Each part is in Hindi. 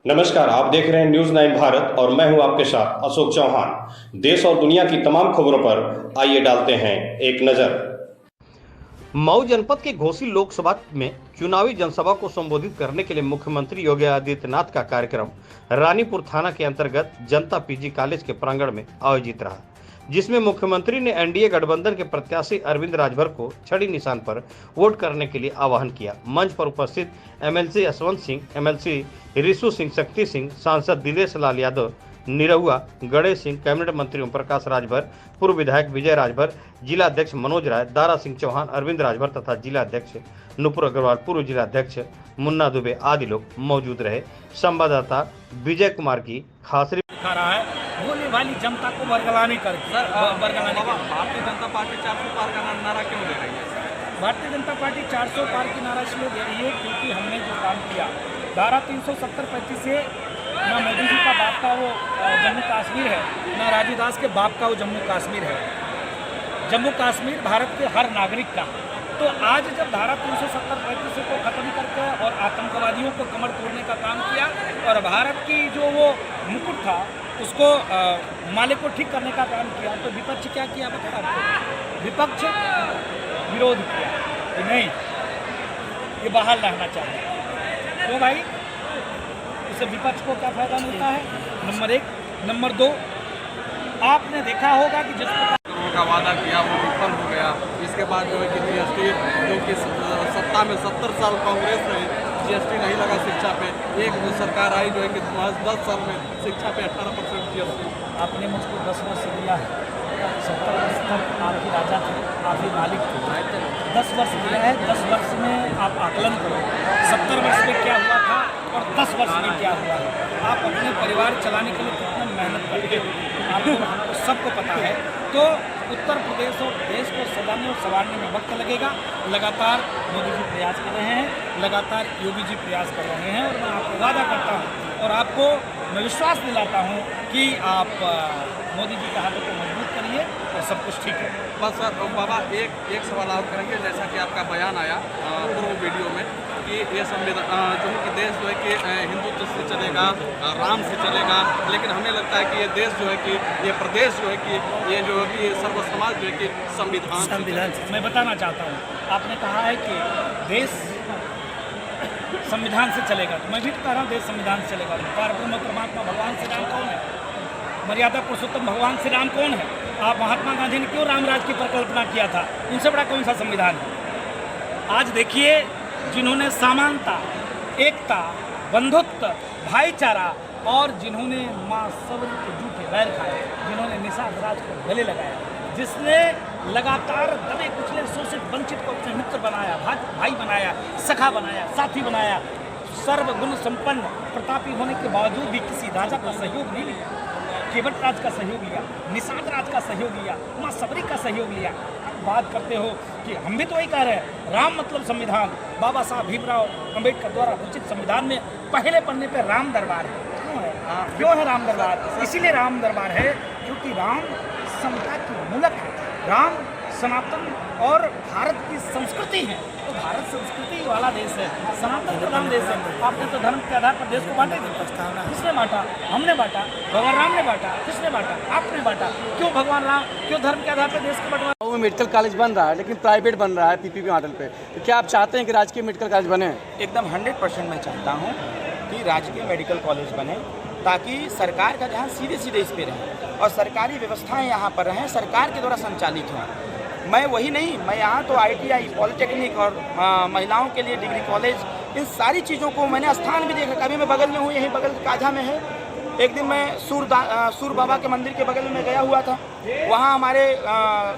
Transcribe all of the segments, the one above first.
नमस्कार, आप देख रहे हैं न्यूज़ 9 भारत और मैं हूं आपके साथ अशोक चौहान। देश और दुनिया की तमाम खबरों पर आइए डालते हैं एक नजर। मऊ जनपद के घोसी लोकसभा में चुनावी जनसभा को संबोधित करने के लिए मुख्यमंत्री योगी आदित्यनाथ का कार्यक्रम रानीपुर थाना के अंतर्गत जनता पीजी कॉलेज के प्रांगण में आयोजित रहा, जिसमें मुख्यमंत्री ने एनडीए गठबंधन के प्रत्याशी अरविंद राजभर को छड़ी निशान पर वोट करने के लिए आह्वान किया। मंच पर उपस्थित एमएलसी यशवंत सिंह, एमएलसी रिशु सिंह, शक्ति सिंह, सांसद दिनेश लाल यादव, निरहुआ, गणेश सिंह, कैबिनेट मंत्री ओम प्रकाश राजभर, पूर्व विधायक विजय राजभर, जिला अध्यक्ष मनोज राय, दारा सिंह चौहान, अरविंद राजभर तथा जिला अध्यक्ष नुपुर अग्रवाल, पूर्व जिला अध्यक्ष मुन्ना दुबे आदि लोग मौजूद रहे। संवाददाता विजय कुमार की खास दिखा रहा है भोली भाली जनता को बरगलानी करके। भारतीय जनता पार्टी 400 पार का नारा क्यों दे रही है? भारतीय जनता पार्टी 400 पार की नारा इसलिए दे रही है क्योंकि हमने जो काम किया धारा 370-35 से ना मोदी जी का बाप का वो जम्मू कश्मीर है, ना राजू दास के बाप का वो जम्मू कश्मीर है। जम्मू कश्मीर भारत के हर नागरिक का। तो आज जब धारा 370-35 को खत्म करके और आतंकवादियों को कमर तोड़ने का काम किया और भारत की जो वो मुकुट था उसको माले को ठीक करने का काम किया, तो विपक्ष क्या किया बता आपको? विपक्ष विरोध किया कि नहीं, ये बहाल रहना चाहिए। तो भाई इससे विपक्ष को क्या फायदा मिलता है? नंबर 1। नंबर 2, आपने देखा होगा कि जिस करोड़ का वादा किया वो विफल हो गया। इसके बाद जो है कि जीएसटी जो कि सत्ता में 70 साल कांग्रेस रही, जीएसटी नहीं लगा शिक्षा पे। एक सरकार आई जो है कि 10 साल में शिक्षा पे 18% जीएसटी। आपने मुझको 10 वर्ष दिया है, 70 वर्ष तक आप ही राजा थे, आप ही मालिक थे। 10 वर्ष दिया है, 10 वर्ष में आप आकलन करो 70 वर्ष में क्या हुआ था और 10 वर्ष में क्या हुआ है। आप अपने परिवार चलाने के लिए कितना मेहनत करते हो आपको सबको पता है। तो उत्तर प्रदेश और देश को सजाने और संवारने में वक्त लगेगा। लगातार मोदी जी प्रयास कर रहे हैं, लगातार योगी जी प्रयास कर रहे हैं और मैं आपको वादा करता हूँ और आपको मैं विश्वास दिलाता हूँ कि आप मोदी जी के हाथों को मजबूत करिए और सब कुछ ठीक है। बस सर बाबा एक सवाल और करेंगे, जैसा कि आपका बयान आया पूर्व वीडियो में कि ये संविधान जो है कि देश जो है कि हिंदुत्व से चलेगा, राम से चलेगा, लेकिन हमें लगता है कि ये देश जो है कि ये प्रदेश जो है कि ये जो है कि सर्व समाज जो है कि संविधान से। मैं बताना चाहता हूँ, आपने कहा है कि देश संविधान से चलेगा, तो मैं भी कह रहा हूँ देश संविधान से चलेगा। पारब्रह्म परमात्मा भगवान श्री राम कौन है? मर्यादा पुरुषोत्तम भगवान श्री राम कौन है? आप महात्मा गांधी ने क्यों रामराज की परिकल्पना किया था? उनसे बड़ा कौन सा संविधान है? आज देखिए, जिन्होंने समानता, एकता, बंधुत्व, भाईचारा और जिन्होंने माँ सबरी के जूठे बैर खाए, जिन्होंने निषाद राज को गले लगाया, जिसने लगातार दबे कुचले शोषित वंचित को अपने मित्र बनाया, भाई बनाया, सखा बनाया, साथी बनाया, सर्वगुण संपन्न प्रतापी होने के बावजूद भी किसी राजा का सहयोग नहीं लिया, केवट राज का सहयोग लिया, निषाद राज का सहयोग लिया, माँ सबरी का सहयोग लिया। बात करते हो कि हम भी तो वही कह रहे हैं, राम मतलब संविधान। बाबा साहब भीमराव अम्बेडकर द्वारा रचित संविधान में पहले पन्ने पे राम दरबार है। क्यों है राम दरबार? इसीलिए राम दरबार है क्योंकि राम समता की मूलक है, राम सनातन और भारत की संस्कृति है। तो भारत संस्कृति वाला देश है, सनातन प्रधान देश है। आपने तो धर्म के आधार पर देश को बांटे नहीं। किसने बांटा? हमने बांटा। भगवान राम ने बांटा। किसने बांटा? आपने बांटा। क्यों भगवान राम, क्यों धर्म के आधार पर देश को बंटवा? वो मेडिकल कॉलेज बन रहा है लेकिन प्राइवेट बन रहा है पीपीपी मॉडल पे। तो क्या आप चाहते हैं कि राजकीय मेडिकल कॉलेज बने? एकदम 100% मैं चाहता हूँ कि राजकीय मेडिकल कॉलेज बने, ताकि सरकार का ध्यान सीधे सीधे इस पर रहे और सरकारी व्यवस्थाएं यहाँ पर रहें, सरकार के द्वारा संचालित हों। मैं वही नहीं, मैं यहाँ तो ITI, पॉलिटेक्निक और महिलाओं के लिए डिग्री कॉलेज, इन सारी चीज़ों को मैंने स्थान भी देखा। कभी मैं बगल में हूँ, यहीं बगल काझा में है। एक दिन मैं सूर बाबा के मंदिर के बगल में गया हुआ था। वहाँ हमारे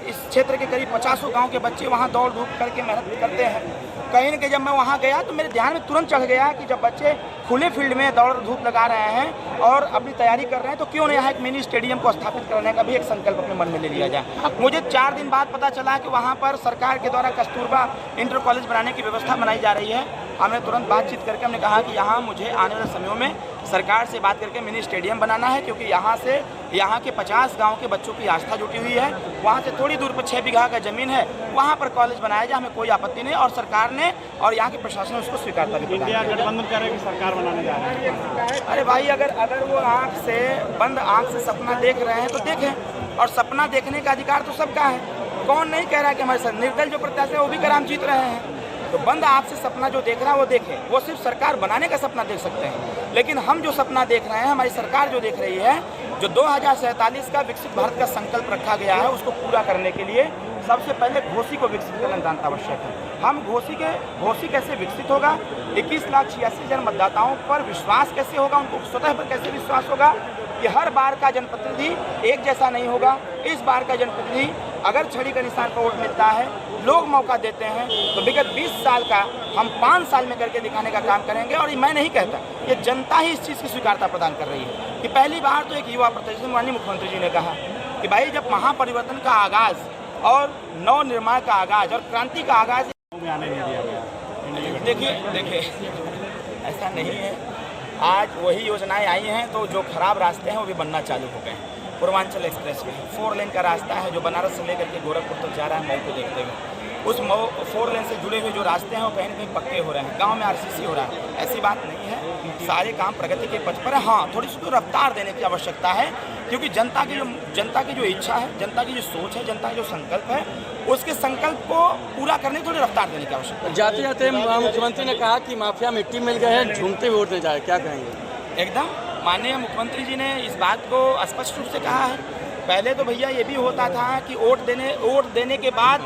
इस क्षेत्र के करीब 50 गाँव के बच्चे वहाँ दौड़ धूप करके मेहनत करते हैं। कहीं न कहीं जब मैं वहाँ गया तो मेरे ध्यान में तुरंत चढ़ गया कि जब बच्चे खुले फील्ड में दौड़ धूप लगा रहे हैं और अपनी तैयारी कर रहे हैं, तो क्यों नहीं यहाँ एक मिनी स्टेडियम को स्थापित करने का भी एक संकल्प अपने मन में ले लिया जाए। मुझे 4 दिन बाद पता चला कि वहाँ पर सरकार के द्वारा कस्तूरबा इंटर कॉलेज बनाने की व्यवस्था बनाई जा रही है। हमने तुरंत बातचीत करके हमने कहा कि यहाँ मुझे आने वाले समयों में सरकार से बात करके मिनी स्टेडियम बनाना है, क्योंकि यहाँ से यहाँ के 50 गांव के बच्चों की आस्था जुटी हुई है। वहाँ से थोड़ी दूर पर 6 बीघा का ज़मीन है, वहाँ पर कॉलेज बनाया जाए, हमें कोई आपत्ति नहीं। और सरकार ने और यहाँ के प्रशासन ने उसको स्वीकारता भी प्रदान किया। गठबंधन करेगी, सरकार बनाने जा रहे हैं। अरे भाई, अगर वो बंद आँख से सपना देख रहे हैं तो देखें, और सपना देखने का अधिकार तो सबका है। कौन नहीं कह रहा है कि हमारे साथ निर्दल जो प्रत्याशी है वो भी कराम जीत रहे हैं। तो बंद आँख से सपना जो देख रहा है वो देखे, वो सिर्फ सरकार बनाने का सपना देख सकते हैं। लेकिन हम जो सपना देख रहे हैं, हमारी सरकार जो देख रही है, जो 2047 का विकसित भारत का संकल्प रखा गया है, उसको पूरा करने के लिए सबसे पहले घोसी को विकसित करना नितांत आवश्यक है। हम घोसी कैसे विकसित होगा, 21,86,000 मतदाताओं पर विश्वास कैसे होगा, उनको स्वतः पर कैसे विश्वास होगा कि हर बार का जनप्रतिनिधि एक जैसा नहीं होगा। इस बार का जनप्रतिनिधि अगर छड़ी का निशान पर वोट मिलता है, लोग मौका देते हैं, तो विगत 20 साल का हम 5 साल में करके दिखाने का काम करेंगे। और मैं नहीं कहता, ये जनता ही इस चीज़ की स्वीकारता प्रदान कर रही है कि पहली बार तो एक युवा प्रत्याशी माननीय मुख्यमंत्री जी ने कहा कि भाई जब महापरिवर्तन का आगाज़ और नव निर्माण का आगाज़ और क्रांति का आगाज़ देखिए ऐसा नहीं है। आज वही योजनाएं आई हैं, तो जो खराब रास्ते हैं वो भी बनना चालू हो गए हैं। पूर्वांचल एक्सप्रेस वे 4 लेन का रास्ता है जो बनारस से लेकर के गोरखपुर तक जा रहा है। मऊ को देखते हुए उस 4 लेन से जुड़े हुए जो रास्ते हैं वो कहीं ना कहीं पक्के हो रहे हैं। गांव में आरसीसी हो रहा है, ऐसी बात नहीं है। सारे काम प्रगति के पथ पर है। हाँ, थोड़ी सी तो रफ्तार देने की आवश्यकता है, क्योंकि जनता की जो इच्छा है, जनता की जो सोच है, जनता का जो संकल्प है, उसके संकल्प को पूरा करने की थोड़ी रफ्तार देने की आवश्यकता है। जाते जाते मुख्यमंत्री ने कहा कि माफिया मिट्टी मिल गए हैं, झूमते वोट नहीं जाए, क्या कहेंगे? एकदम माननीय मुख्यमंत्री जी ने इस बात को स्पष्ट रूप से कहा है। पहले तो भैया ये भी होता था कि वोट देने के बाद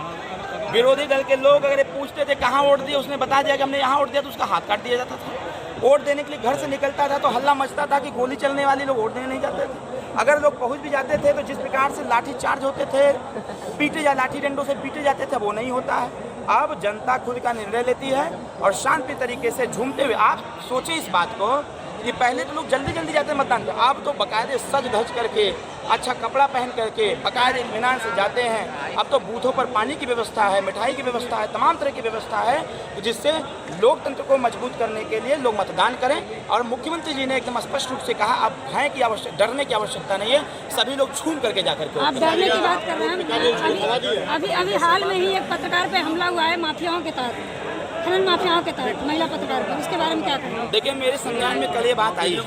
विरोधी दल के लोग अगर पूछते थे कहाँ वोट दिए, उसने बता दिया कि हमने यहाँ वोट दिया, तो उसका हाथ काट दिया जाता था। वोट देने के लिए घर से निकलता था तो हल्ला मचता था कि गोली चलने वाले लोग वोट देने नहीं जाते थे। अगर लोग पहुँच भी जाते थे तो जिस प्रकार से लाठी चार्ज होते थे, लाठी डंडों से पीटे जाते थे, वो नहीं होता है। अब जनता खुद का निर्णय लेती है और शांति तरीके से झूमते हुए। आप सोचें इस बात को कि पहले तो लोग जल्दी जल्दी जाते मतदान कर, अब तो बाकायदे सज धज करके, अच्छा कपड़ा पहन करके बाकायदे इत्मीनान से जाते हैं। अब तो बूथों पर पानी की व्यवस्था है, मिठाई की व्यवस्था है, तमाम तरह की व्यवस्था है, जिससे लोकतंत्र को मजबूत करने के लिए लोग मतदान करें। और मुख्यमंत्री जी ने एकदम स्पष्ट रूप से कहा, अब भय की डरने की आवश्यकता नहीं है, सभी लोग झूम करके जाकर के। आप डरने की बात कर रहे हैं। अभी हाल में ही एक पत्रकार पे हमला हुआ है माफियाओं के तहत, खनन माफियाओं के तहत, महिला पत्रकार पर, उसके बारे में क्या कहें? देखिए, मेरे संज्ञान में कल ये बात आई है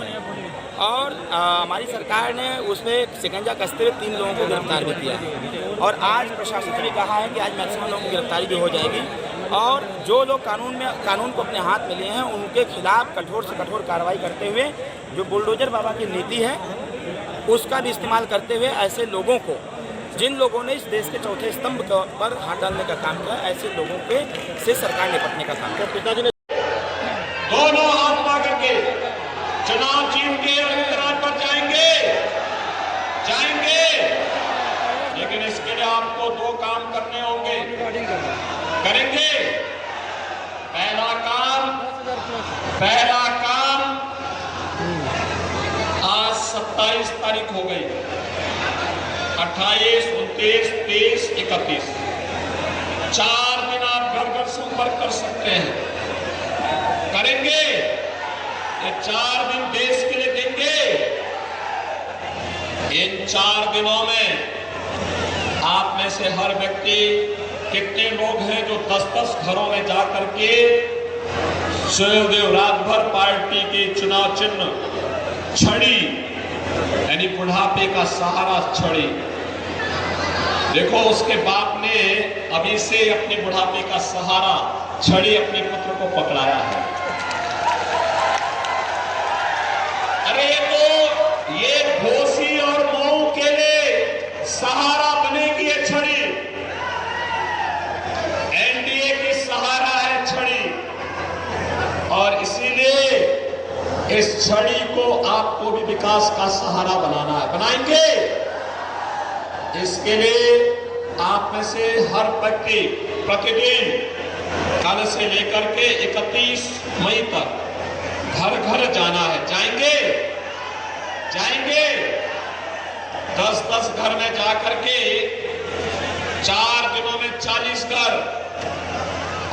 और हमारी सरकार ने उसमें शिकंजा कसते हुए 3 लोगों को गिरफ्तार भी किया है। और आज प्रशासन ने भी कहा है कि आज मैक्सिमम लोगों की गिरफ्तारी भी हो जाएगी। और जो लोग कानून को अपने हाथ में लिए हैं, उनके खिलाफ कठोर से कठोर कार्रवाई करते हुए, जो बुलडोजर बाबा की नीति है उसका भी इस्तेमाल करते हुए, ऐसे लोगों को, जिन लोगों ने इस देश के चौथे स्तंभ पर हाथ डालने का काम किया, ऐसे लोगों से सरकार निपटने का काम किया। पिताजी ने दोनों हाथ पा करके चुनाव जीत के अंतराल पर जाएंगे। लेकिन इसके लिए आपको 2 काम करने होंगे, करेंगे। पहला काम आज 27 तारीख हो गई, 28, 29, 30, 31 4 दिन आप घर घर संपर्क कर सकते हैं, करेंगे। ये 4 दिन देश के लिए देंगे। इन 4 दिनों में आप में से हर व्यक्ति, कितने लोग हैं जो 10-10 घरों में जाकर के सुखदेव राजभर पार्टी की चुनाव चिन्ह छड़ी, यानी बुढ़ापे का सहारा छड़ी, देखो उसके बाप ने अभी से अपने बुढ़ापे का सहारा छड़ी अपने पुत्र को पकड़ाया है। अरे तो ये घोसी और मऊ के लिए सहारा बनेगी ये छड़ी, एनडीए की सहारा है छड़ी। और इसीलिए इस छड़ी को आपको भी विकास का सहारा बनाना है, बनाएंगे। इसके लिए आप में से हर व्यक्ति प्रतिदिन कल से लेकर के 31 मई तक घर घर जाना है। जाएंगे 10-10 घर में जाकर के 4 दिनों में 40 घर,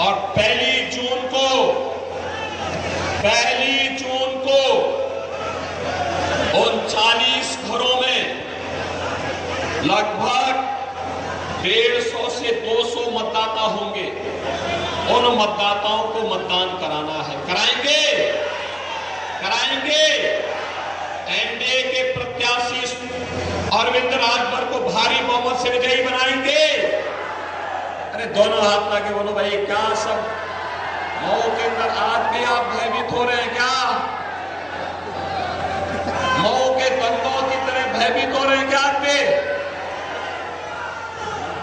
और पहली जून को उन 40 घरों में लगभग 150 से 200 मतदाता होंगे। उन मतदाताओं को मतदान कराना है। कराएंगे एनडीए के प्रत्याशी अरविंद राजभर को भारी बहुमत से विजयी बनाएंगे। अरे दोनों हाथ लगे बोलो भाई, क्या सब मऊ के अंदर आज भी आप भयभीत हो रहे हैं क्या? मऊ के दंगों की तरह भयभीत हो रहे हैं क्या आप पे?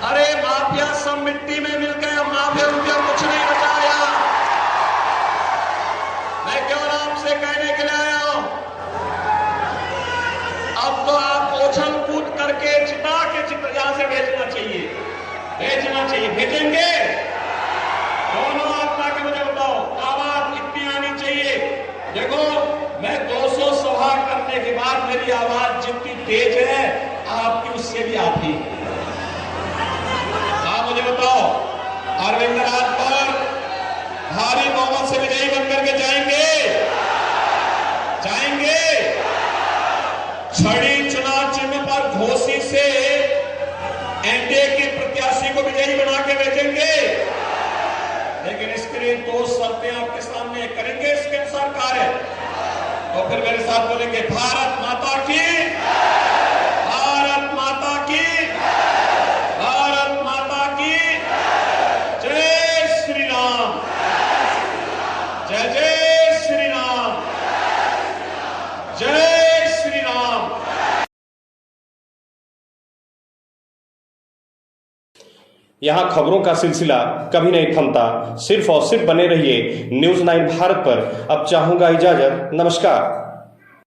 अरे माफिया सब मिट्टी में मिल गए, माफिया रुपया कुछ नहीं बचाया। मैं केवल आपसे कहने के लिए आया हूं, अब तो आप उछल कूद करके चिता यहां से भेजना चाहिए। भेजेंगे? दोनों आप लाके मुझे बताओ, आवाज इतनी आनी चाहिए। देखो, मैं 200 सभा करने के बाद मेरी आवाज जितनी तेज है आपकी उससे भी आती है। आप मुझे बताओ, अरविंद राजभर भारी बहुमत से विजयी बनकर के जाएंगे? छड़ी चुनाव चिन्ह पर घोसी से एनडीए के प्रत्याशी को विजयी बना के भेजेंगे। लेकिन इसके लिए 2 शर्तें आपके सामने करेंगे, इसके अनुसार कार्य। तो फिर मेरे साथ बोलेंगे, भारत माता की, भारत माता की, भारत माता की, जय श्री राम, जय जय श्री राम, जय श्री राम। यहाँ खबरों का सिलसिला कभी नहीं थमता। सिर्फ और सिर्फ बने रहिए न्यूज़ 9 भारत पर। अब चाहूंगा इजाजत। नमस्कार।